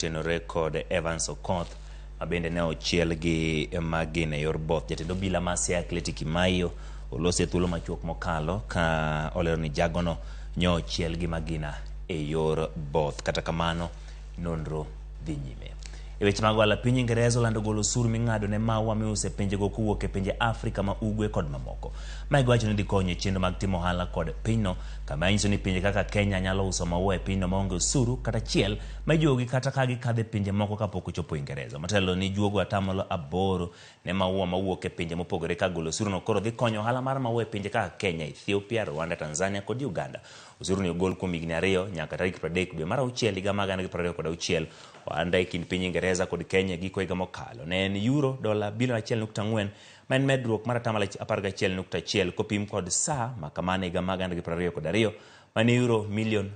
tenore kod Evans Okoth mabende ne ochiel gi magine yor both. Jatend obila ma Siaya Athletic Mayo olosi thuolo machuok mokalo ka olero ni jagono nyo ochiel gi magina e yor both. Kata kamano nonro dhi nyime. E weche mag ohala, Piny Ingeresa olando golo osuru ming'ado ne maua miuso e pinjego kowuok e pinje Afrika ma ugwe kod mamoko. Mae giwacho ni dhi konyo e chenro mag timo ohala kod pinyno, kama nyiso ni pinje kaka Kenya nyalo uso maua e pinyno maonge osuru kata chiel ma ijuogi kata ka gikadho e pinje moko kapok ochopo Ingeresa. Motelo ni juogo atamalo 8 ne maua mawuok e pinje mopogore ka golo osuru no koro dhi konyo ohala mar maua e pinje kaka Kenya, Ethiopia, Rwanda, Tanzania kod Uganda. Osuru ni ogol kuom higni 2 nyaka tarik 30 dwe mar 6 higa mag 2026. Ohanda e kind piny Ingeresa kod Kenya giko higa mokalo ne en euro $1.4 bilion, ma en medruok mar atamalo 11.1 kopim kod saa ma kamano higa mag 2022 ma en euro $140 million.